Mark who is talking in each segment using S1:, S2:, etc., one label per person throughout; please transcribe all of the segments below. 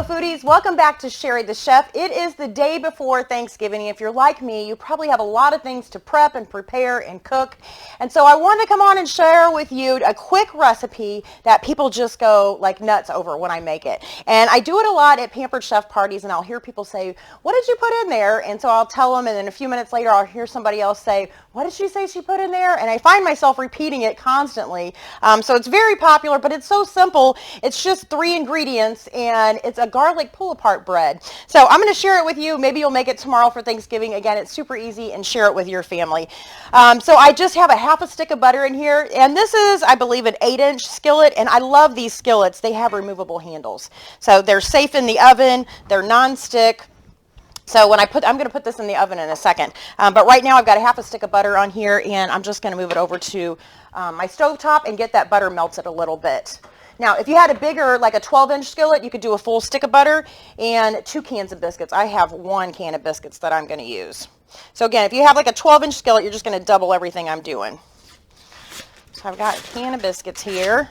S1: Hello foodies, welcome back to Cheri the Chef. It is the day before Thanksgiving. If you're like me, you probably have a lot of things to prep and prepare and cook. And so I wanted to come on and share with you a quick recipe that people just go like nuts over when I make it. And I do it a lot at Pampered Chef parties, and I'll hear people say, what did you put in there? And so I'll tell them, and then a few minutes later I'll hear somebody else say, what did she say she put in there? And I find myself repeating it constantly. So it's very popular, but it's so simple. It's just 3 ingredients, and it's a garlic pull-apart bread. So I'm going to share it with you. Maybe you'll make it tomorrow for Thanksgiving. Again, it's super easy, and share it with your family. So I just have a half a stick of butter in here, and this is, I believe, an 8-inch skillet, and I love these skillets. They have removable handles. So they're safe in the oven. They're non-stick. So when I'm going to put this in the oven in a second. But right now I've got a half a stick of butter on here, and I'm just going to move it over to my stovetop and get that butter melted a little bit. Now, if you had a bigger, like a 12-inch skillet, you could do a full stick of butter and 2 cans of biscuits. I have 1 can of biscuits that I'm going to use. So again, if you have like a 12-inch skillet, you're just going to double everything I'm doing. So I've got a can of biscuits here.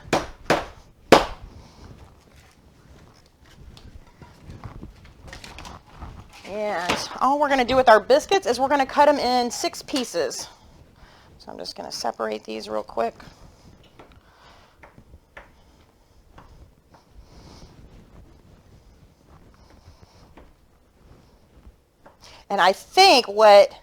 S1: And all we're going to do with our biscuits is we're going to cut them in 6 pieces. So I'm just going to separate these real quick. And I think what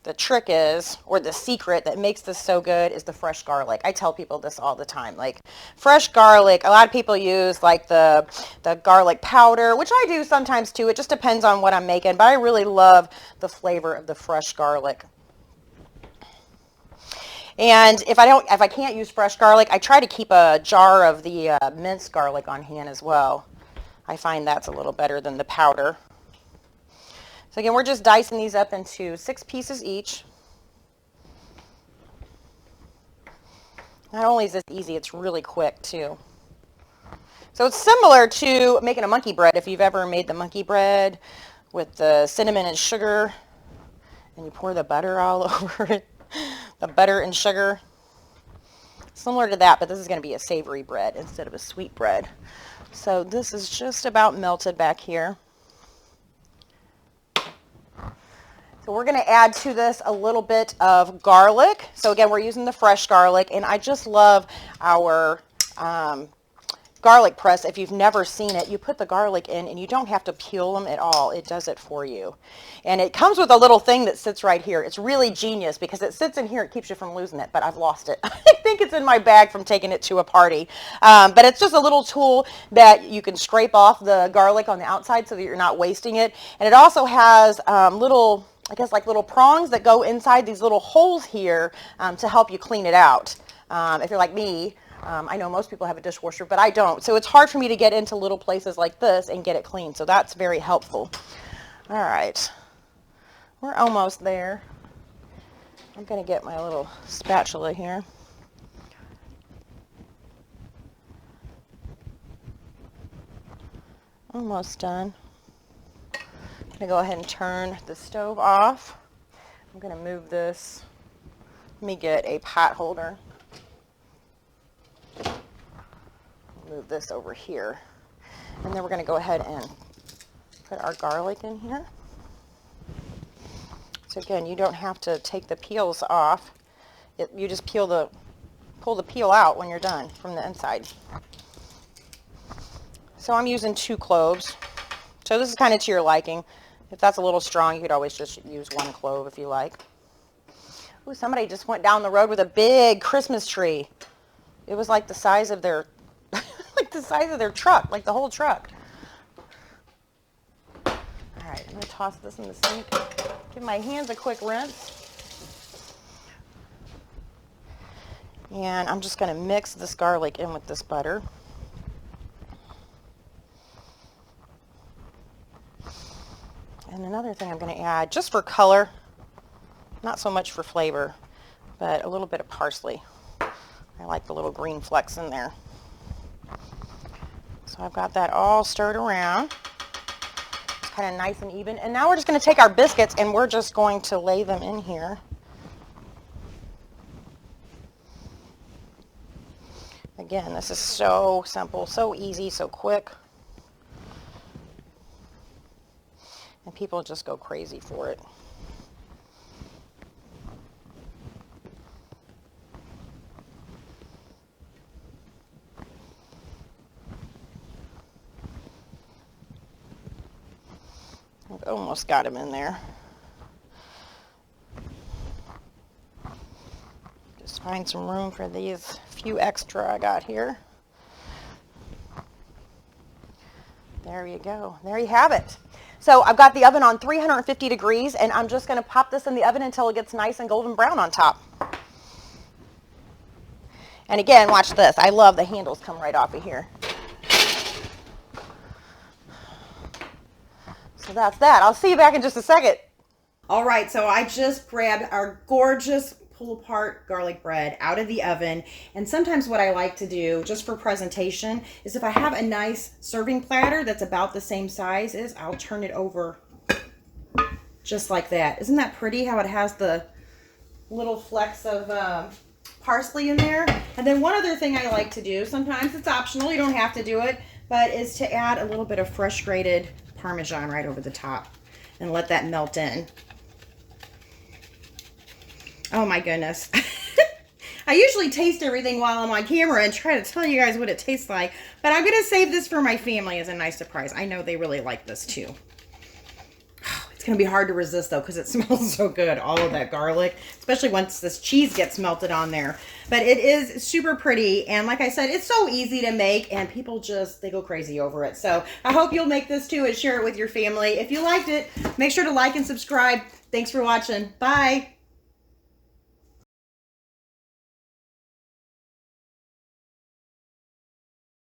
S1: the trick is, or the secret that makes this so good, is the fresh garlic. I tell people this all the time. Like, fresh garlic, a lot of people use like the garlic powder, which I do sometimes too. It just depends on what I'm making, but I really love the flavor of the fresh garlic. And if I can't use fresh garlic, I try to keep a jar of the minced garlic on hand as well. I find that's a little better than the powder. So again, we're just dicing these up into 6 pieces each. Not only is this easy, it's really quick too. So it's similar to making a monkey bread. If you've ever made the monkey bread with the cinnamon and sugar, and you pour the butter all over it, the butter and sugar. Similar to that, but this is going to be a savory bread instead of a sweet bread. So this is just about melted back here. So we're going to add to this a little bit of garlic. So again, we're using the fresh garlic, and I just love our garlic press. If you've never seen it, you put the garlic in and you don't have to peel them at all. It does it for you. And it comes with a little thing that sits right here. It's really genius because it sits in here. It keeps you from losing it, but I've lost it. I think it's in my bag from taking it to a party. But it's just a little tool that you can scrape off the garlic on the outside so that you're not wasting it. And it also has little, I guess, like little prongs that go inside these little holes here to help you clean it out. If you're like me, I know most people have a dishwasher, but I don't. So it's hard for me to get into little places like this and get it clean. So that's very helpful. All right. We're almost there. I'm going to get my little spatula here. Almost done. I'm going to go ahead and turn the stove off. I'm going to move this. Let me get a pot holder. Move this over here. And then we're going to go ahead and put our garlic in here. So again, you don't have to take the peels off. You just pull the peel out when you're done from the inside. So I'm using 2 cloves. So this is kind of to your liking. If that's a little strong, you could always just use 1 clove if you like. Ooh, somebody just went down the road with a big Christmas tree. It was like the size of their truck, like the whole truck. All right, I'm going to toss this in the sink. Give my hands a quick rinse. And I'm just going to mix this garlic in with this butter. And another thing I'm going to add, just for color, not so much for flavor, but a little bit of parsley. I like the little green flecks in there. So I've got that all stirred around. It's kind of nice and even. And now we're just going to take our biscuits and we're just going to lay them in here. Again, this is so simple, so easy, so quick. And people just go crazy for it. I've almost got him in there. Just find some room for these few extra I got here. There you go. There you have it. So I've got the oven on 350 degrees, and I'm just going to pop this in the oven until it gets nice and golden brown on top. And again, watch this. I love the handles come right off of here. So that's that. I'll see you back in just a second. All right, so I just grabbed our gorgeous pull-apart garlic bread out of the oven. And sometimes what I like to do, just for presentation, is if I have a nice serving platter that's about the same size as, I'll turn it over just like that. Isn't that pretty how it has the little flecks of parsley in there? And then one other thing I like to do, sometimes it's optional, you don't have to do it, but is to add a little bit of fresh grated Parmesan right over the top and let that melt in. Oh my goodness. I usually taste everything while I'm on camera and try to tell you guys what it tastes like, but I'm going to save this for my family as a nice surprise. I know they really like this too. It's going to be hard to resist though because it smells so good, all of that garlic, especially once this cheese gets melted on there. But it is super pretty, and like I said, it's so easy to make, and people just, they go crazy over it. So I hope you'll make this too and share it with your family. If you liked it, make sure to like and subscribe. Thanks for watching. Bye.